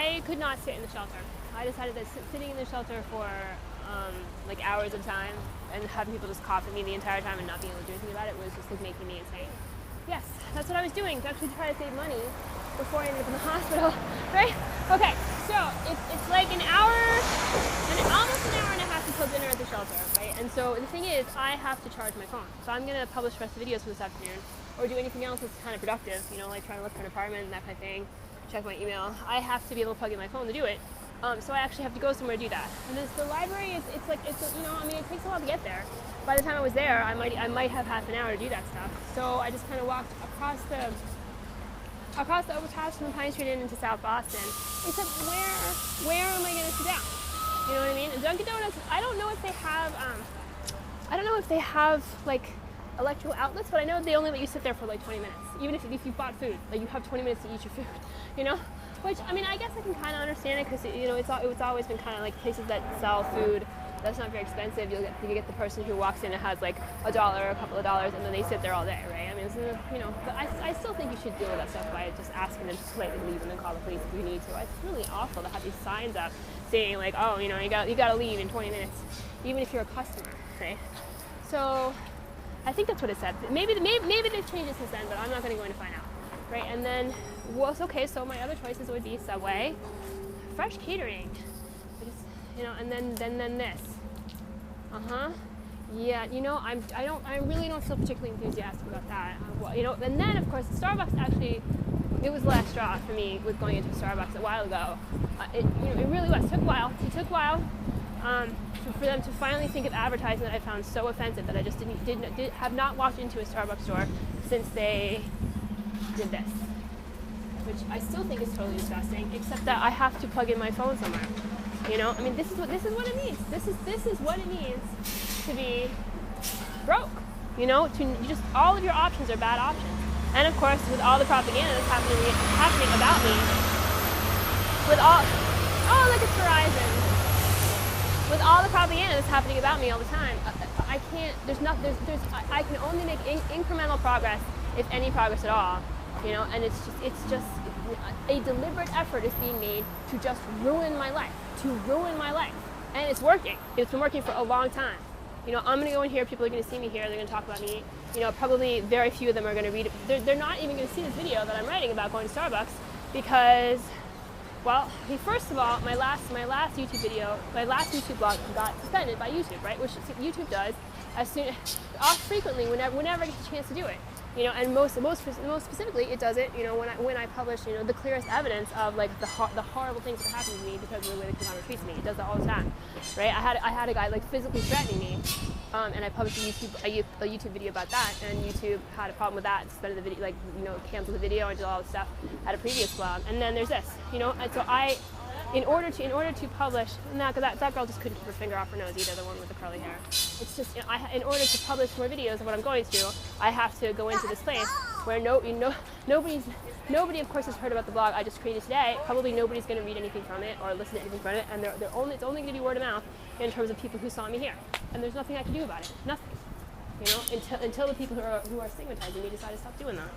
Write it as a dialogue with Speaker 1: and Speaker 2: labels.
Speaker 1: I could not sit in the shelter. I decided that sitting in the shelter for like hours of time and having people just cough at me the entire time and not being able to do anything about it was just like making me insane. Yes, that's what I was doing to actually try to save money before I ended up in the hospital, right? Okay, so it's like an hour, and almost an hour and a half until dinner at the shelter, right? And so the thing is, I have to charge my phone. So I'm gonna publish the rest of the videos for this afternoon, or do anything else that's kind of productive, you know, like trying to look for an apartment and that kind of thing, check my email. I have to be able to plug in my phone to do it. So I actually have to go somewhere to do that. And the library is, you know, I mean, it takes a while to get there. By the time I was there, I might have half an hour to do that stuff. So I just kind of walked across the overpass from the Pine Street Inn into South Boston. Except where am I going to sit down? You know what I mean? And Dunkin' Donuts, I don't know if they have like electrical outlets, but I know they only let you sit there for like 20 minutes. Even if you bought food, like you have 20 minutes to eat your food, you know? Which, I mean, I guess I can kind of understand it because, you know, it's always been kind of like places that sell food that's not very expensive. You get the person who walks in and has like $1 or a couple of dollars, and then they sit there all day, right? I mean, you know, but I still think you should deal with that stuff by just asking them to politely leave and then call the police if you need to. It's really awful to have these signs up saying like, oh, you know, you got to leave in 20 minutes, even if you're a customer, right? So I think that's what it said. Maybe they've changed it since then, but I'm not going to go in to find out, right? And then, well, okay, so my other choices would be Subway, fresh catering, you know, and then this. Yeah, you know, I really don't feel particularly enthusiastic about that. Well, you know, and then of course Starbucks actually, it was the last straw for me with going into Starbucks a while ago. It really was. It took a while. For them to finally think of advertising that I found so offensive that I just have not walked into a Starbucks store since they did this, which I still think is totally disgusting. Except that I have to plug in my phone somewhere. You know, I mean, this is what it means. This is what it means to be broke. You know, all of your options are bad options. And of course, with all the propaganda that's happening about me, look at Verizon. With all the propaganda that's happening about me all the time, I can't. I can only make incremental progress, if any progress at all. You know, and it's just a deliberate effort is being made to just ruin my life. And it's working. It's been working for a long time. You know, I'm going to go in here, people are going to see me here, they're going to talk about me. You know, probably very few of them are going to read it. They're not even going to see this video that I'm writing about going to Starbucks because, well, first of all, my last YouTube blog got suspended by YouTube, right? Which YouTube does frequently whenever I get the chance to do it. You know, and most specifically, it does it. You know, when I publish, you know, the clearest evidence of like the horrible things that happen to me because of the way the Conglomerate treats me. It does that all the time, right? I had a guy like physically threatening me, and I published a YouTube video about that, and YouTube had a problem with that, suspended the video, like, you know, canceled the video and did all this stuff. Had a previous blog, and then there's this, you know, and so in order to publish, because that girl just couldn't keep her finger off her nose either, the one with the curly hair. It's just, you know, in order to publish more videos of what I'm going through, I have to go into this place where nobody of course has heard about the blog I just created today. Probably nobody's going to read anything from it or listen to anything from it, and it's only going to be word of mouth in terms of people who saw me here. And there's nothing I can do about it. Nothing. You know, until the people who are stigmatizing me decide to stop doing that.